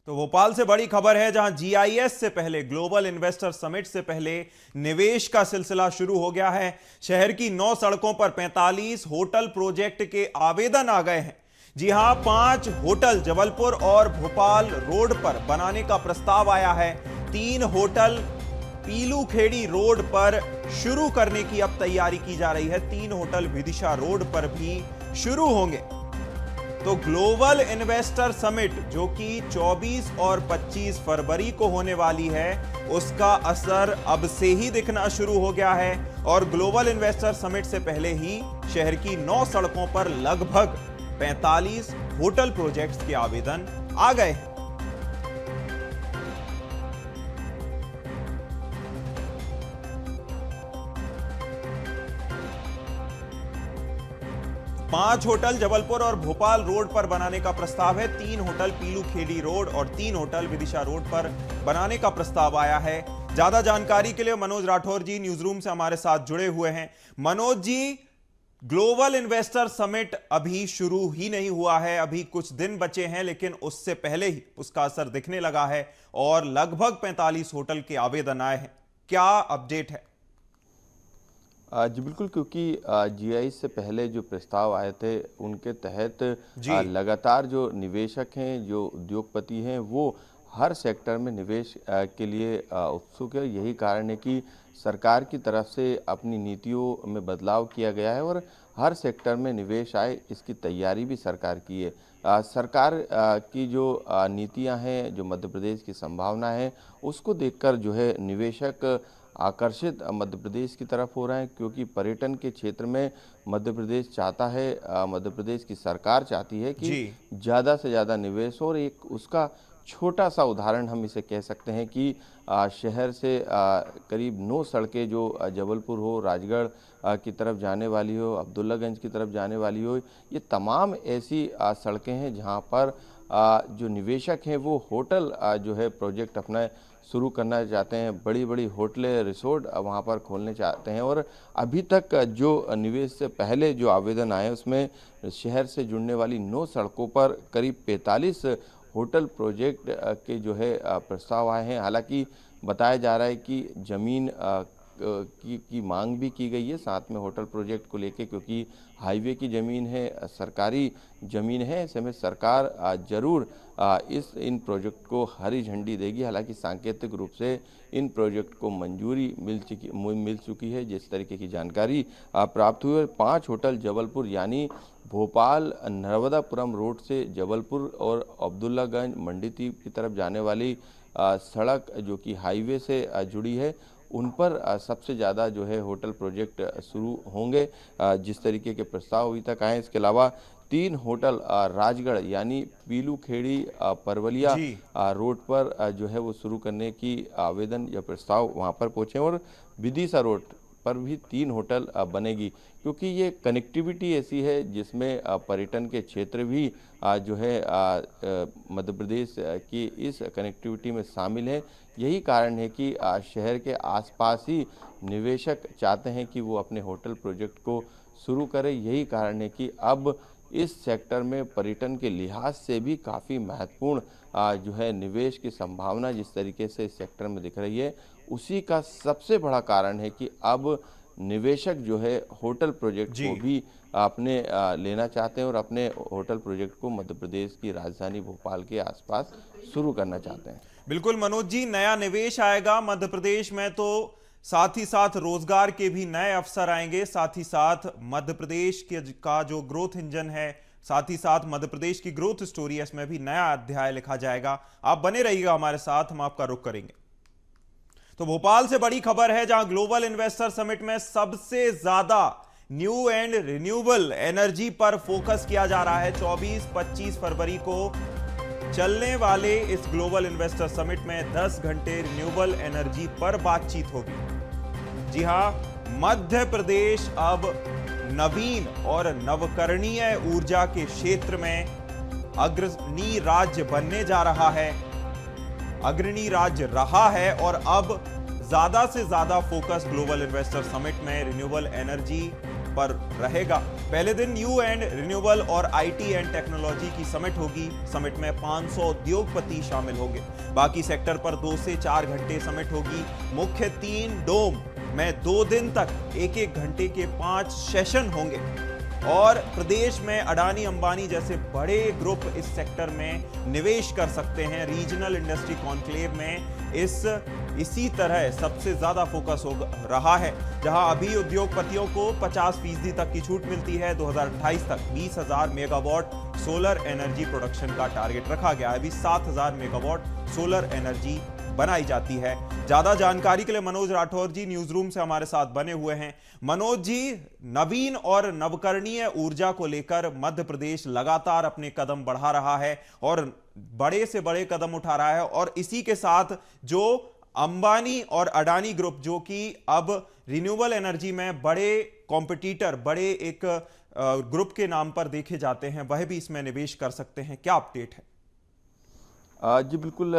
तो भोपाल से बड़ी खबर है, जहां जीआईएस से पहले, ग्लोबल इन्वेस्टर समिट से पहले निवेश का सिलसिला शुरू हो गया है। शहर की 9 सड़कों पर 45 होटल प्रोजेक्ट के आवेदन आ गए हैं। जी हां, 5 होटल जबलपुर और भोपाल रोड पर बनाने का प्रस्ताव आया है। 3 होटल पीलू खेड़ी रोड पर शुरू करने की अब तैयारी की जा रही है। 3 होटल विदिशा रोड पर भी शुरू होंगे। तो ग्लोबल इन्वेस्टर समिट, जो कि 24 और 25 फरवरी को होने वाली है, उसका असर अब से ही दिखना शुरू हो गया है। और ग्लोबल इन्वेस्टर समिट से पहले ही शहर की 9 सड़कों पर लगभग 45 होटल प्रोजेक्ट्स के आवेदन आ गए हैं। पांच होटल जबलपुर और भोपाल रोड पर बनाने का प्रस्ताव है। 3 होटल पीलू खेड़ी रोड और 3 होटल विदिशा रोड पर बनाने का प्रस्ताव आया है। ज्यादा जानकारी के लिए मनोज राठौर जी न्यूज रूम से हमारे साथ जुड़े हुए हैं। Manoj ji, global investor summit अभी शुरू ही नहीं हुआ है, अभी कुछ दिन बचे हैं, लेकिन उससे पहले ही उसका असर दिखने लगा है और लगभग 45 होटल के आवेदन आए हैं। क्या अपडेट है? जी बिल्कुल, क्योंकि जीआई से पहले जो प्रस्ताव आए थे उनके तहत लगातार जो निवेशक हैं, जो उद्योगपति हैं, वो हर सेक्टर में निवेश के लिए उत्सुक है। यही कारण है कि सरकार की तरफ से अपनी नीतियों में बदलाव किया गया है और हर सेक्टर में निवेश आए, इसकी तैयारी भी सरकार की है। सरकार की जो नीतियां हैं, जो मध्य प्रदेश की संभावना है, उसको देखकर जो है निवेशक आकर्षित मध्य प्रदेश की तरफ हो रहे हैं, क्योंकि पर्यटन के क्षेत्र में मध्य प्रदेश चाहता है, मध्य प्रदेश की सरकार चाहती है कि ज़्यादा से ज़्यादा निवेश हो। और एक उसका छोटा सा उदाहरण हम इसे कह सकते हैं कि शहर से करीब 9 सड़कें जो जबलपुर हो, राजगढ़ की तरफ जाने वाली हो, अब्दुल्लागंज की तरफ जाने वाली हो, ये तमाम ऐसी सड़कें हैं जहाँ पर जो निवेशक हैं वो होटल जो है प्रोजेक्ट अपना शुरू करना चाहते हैं। बड़ी बड़ी होटलें, रिसोर्ट वहाँ पर खोलने चाहते हैं। और अभी तक जो निवेश से पहले जो आवेदन आए, उसमें शहर से जुड़ने वाली 9 सड़कों पर करीब 45 होटल प्रोजेक्ट के जो है प्रस्ताव आए हैं। हालांकि बताया जा रहा है कि ज़मीन की मांग भी की गई है साथ में होटल प्रोजेक्ट को लेके, क्योंकि हाईवे की ज़मीन है, सरकारी ज़मीन है। ऐसे में सरकार ज़रूर इन प्रोजेक्ट को हरी झंडी देगी। हालांकि सांकेतिक रूप से इन प्रोजेक्ट को मंजूरी मिल चुकी है। जिस तरीके की जानकारी प्राप्त हुई है, 5 होटल जबलपुर यानी भोपाल नर्मदापुरम रोड से जबलपुर और अब्दुल्लागंज मंडीदीप की तरफ जाने वाली सड़क जो कि हाईवे से जुड़ी है, उन पर सबसे ज़्यादा जो है होटल प्रोजेक्ट शुरू होंगे, जिस तरीके के प्रस्ताव अभी तक आए। इसके अलावा 3 होटल राजगढ़ यानी पीलू खेड़ी परवलिया रोड पर जो है वो शुरू करने की आवेदन या प्रस्ताव वहाँ पर पहुँचे। और विदिशा रोड पर भी 3 होटल बनेगी, क्योंकि ये कनेक्टिविटी ऐसी है जिसमें पर्यटन के क्षेत्र भी जो है मध्य प्रदेश की इस कनेक्टिविटी में शामिल है। यही कारण है कि शहर के आसपास ही निवेशक चाहते हैं कि वो अपने होटल प्रोजेक्ट को शुरू करें। यही कारण है कि अब इस सेक्टर में पर्यटन के लिहाज से भी काफ़ी महत्वपूर्ण जो है निवेश की संभावना जिस तरीके से इस सेक्टर में दिख रही है, उसी का सबसे बड़ा कारण है कि अब निवेशक जो है होटल प्रोजेक्ट को भी अपने लेना चाहते हैं और अपने होटल प्रोजेक्ट को मध्य प्रदेश की राजधानी भोपाल के आसपास शुरू करना चाहते हैं। बिल्कुल मनोज जी, नया निवेश आएगा मध्य प्रदेश में, तो साथ ही साथ रोजगार के भी नए अवसर आएंगे। साथ ही साथ मध्य प्रदेश का जो ग्रोथ इंजन है, साथ ही साथ मध्य प्रदेश की ग्रोथ स्टोरी है, इसमें भी नया अध्याय लिखा जाएगा। आप बने रहिएगा हमारे साथ, हम आपका रुख करेंगे। तो भोपाल से बड़ी खबर है, जहां ग्लोबल इन्वेस्टर समिट में सबसे ज्यादा न्यू एंड रिन्यूएबल एनर्जी पर फोकस किया जा रहा है। 24-25 फरवरी को चलने वाले इस ग्लोबल इन्वेस्टर समिट में 10 घंटे रिन्यूएबल एनर्जी पर बातचीत होगी। जी हां, मध्य प्रदेश अब नवीन और नवकरणीय ऊर्जा के क्षेत्र में अग्रणी राज्य बनने जा रहा है, अग्रणी राज्य रहा है। और अब ज्यादा से ज्यादा फोकस ग्लोबल इन्वेस्टर समिट में रिन्यूएबल एनर्जी पर रहेगा। पहले दिन न्यू एंड रिन्यूएबल और आईटी एंड टेक्नोलॉजी की समिट होगी। समिट में 500 उद्योगपति शामिल होंगे। बाकी सेक्टर पर 2 से 4 घंटे समिट होगी। मुख्य 3 डोम में 2 दिन तक 1-1 घंटे के 5 सेशन होंगे और प्रदेश में अडानी अंबानी जैसे बड़े ग्रुप इस सेक्टर में निवेश कर सकते हैं। रीजनल इंडस्ट्री कॉन्क्लेव में इसी तरह सबसे ज्यादा फोकस हो रहा है, जहां अभी उद्योगपतियों को 50% तक की छूट मिलती है। 2028 तक 20,000 मेगावाट सोलर एनर्जी प्रोडक्शन का टारगेट रखा गया है। अभी 7,000 मेगावाट सोलर एनर्जी बनाई जाती है। ज्यादा जानकारी के लिए मनोज राठौर जी न्यूज रूम से हमारे साथ बने हुए हैं। मनोज जी, नवीन और नवकरणीय ऊर्जा को लेकर मध्य प्रदेश लगातार अपने कदम बढ़ा रहा है और बड़े से बड़े कदम उठा रहा है, और इसी के साथ जो अंबानी और अडानी ग्रुप जो कि अब रिन्यूएबल एनर्जी में बड़े कॉम्पिटिटर, बड़े एक ग्रुप के नाम पर देखे जाते हैं, वह भी इसमें निवेश कर सकते हैं। क्या अपडेट है? जी बिल्कुल।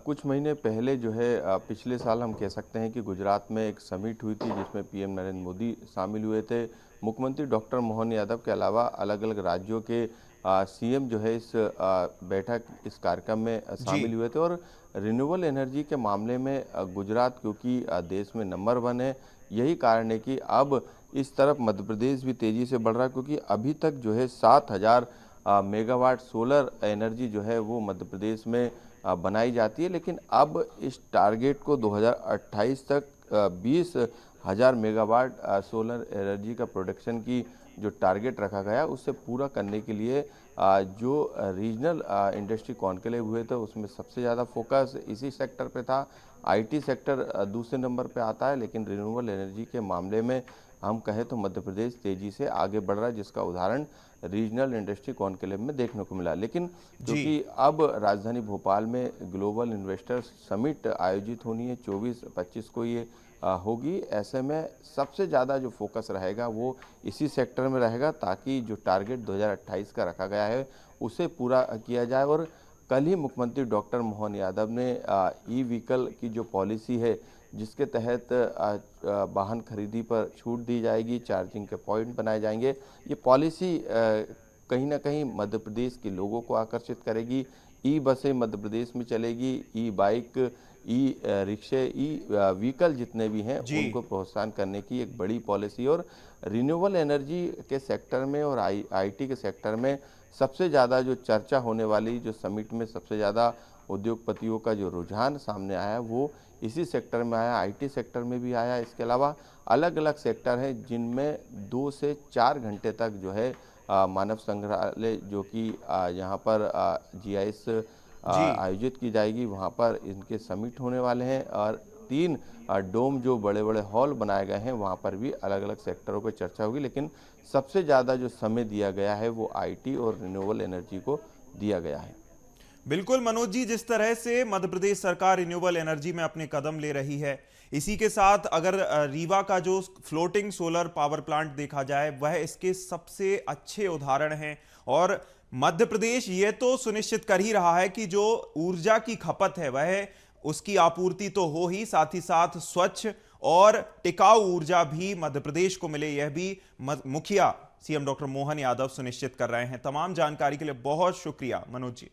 कुछ महीने पहले जो है पिछले साल हम कह सकते हैं कि गुजरात में एक समिट हुई थी जिसमें पीएम नरेंद्र मोदी शामिल हुए थे। मुख्यमंत्री डॉक्टर मोहन यादव के अलावा अलग अलग राज्यों के सीएम जो है इस इस कार्यक्रम में शामिल हुए थे। और रिन्यूएबल एनर्जी के मामले में गुजरात क्योंकि देश में नंबर 1 है, यही कारण है कि अब इस तरफ मध्य प्रदेश भी तेज़ी से बढ़ रहा है, क्योंकि अभी तक जो है 7,000 मेगावाट सोलर एनर्जी जो है वो मध्य प्रदेश में बनाई जाती है। लेकिन अब इस टारगेट को 2028 तक 20,000 मेगावाट सोलर एनर्जी का प्रोडक्शन की जो टारगेट रखा गया उससे पूरा करने के लिए जो रीजनल इंडस्ट्री कॉन्क्लेव हुए थे उसमें सबसे ज़्यादा फोकस इसी सेक्टर पे था। आईटी सेक्टर दूसरे नंबर पे आता है, लेकिन रिन्यूएबल एनर्जी के मामले में हम कहें तो मध्य प्रदेश तेजी से आगे बढ़ रहा है, जिसका उदाहरण रीजनल इंडस्ट्री कॉन्क्लेव में देखने को मिला। लेकिन क्योंकि अब राजधानी भोपाल में ग्लोबल इन्वेस्टर्स समिट आयोजित होनी है, 24-25 को ये होगी, ऐसे में सबसे ज़्यादा जो फोकस रहेगा वो इसी सेक्टर में रहेगा, ताकि जो टारगेट 2028 का रखा गया है उसे पूरा किया जाए। और कल ही मुख्यमंत्री डॉक्टर मोहन यादव ने ई व्हीकल की जो पॉलिसी है, जिसके तहत वाहन खरीदी पर छूट दी जाएगी, चार्जिंग के पॉइंट बनाए जाएंगे, ये पॉलिसी कहीं ना कहीं मध्य प्रदेश के लोगों को आकर्षित करेगी। ई बसें मध्य प्रदेश में चलेगी, ई बाइक, ई रिक्शे, ई व्हीकल जितने भी हैं उनको प्रोत्साहन करने की एक बड़ी पॉलिसी। और रिन्यूएबल एनर्जी के सेक्टर में और आईटी के सेक्टर में सबसे ज़्यादा जो चर्चा होने वाली, जो समिट में सबसे ज़्यादा उद्योगपतियों का जो रुझान सामने आया वो इसी सेक्टर में आया, आईटी सेक्टर में भी आया। इसके अलावा अलग अलग सेक्टर हैं जिनमें 2 से 4 घंटे तक जो है मानव संग्रहालय जो कि यहाँ पर जीआईएस आयोजित की जाएगी, वहाँ पर इनके समिट होने वाले हैं। और 3 डोम जो बड़े बड़े हॉल बनाए गए हैं वहाँ पर भी अलग अलग सेक्टरों पर चर्चा होगी। लेकिन सबसे ज़्यादा जो समय दिया गया है वो आईटी और रिन्यूएबल एनर्जी को दिया गया है। बिल्कुल मनोज जी, जिस तरह से मध्य प्रदेश सरकार रिन्यूएबल एनर्जी में अपने कदम ले रही है, इसी के साथ अगर रीवा का जो फ्लोटिंग सोलर पावर प्लांट देखा जाए वह इसके सबसे अच्छे उदाहरण हैं। और मध्य प्रदेश ये तो सुनिश्चित कर ही रहा है कि जो ऊर्जा की खपत है वह उसकी आपूर्ति तो हो ही, साथ ही साथ स्वच्छ और टिकाऊ ऊर्जा भी मध्य प्रदेश को मिले, यह भी मुखिया सीएम डॉक्टर मोहन यादव सुनिश्चित कर रहे हैं। तमाम जानकारी के लिए बहुत शुक्रिया मनोज जी।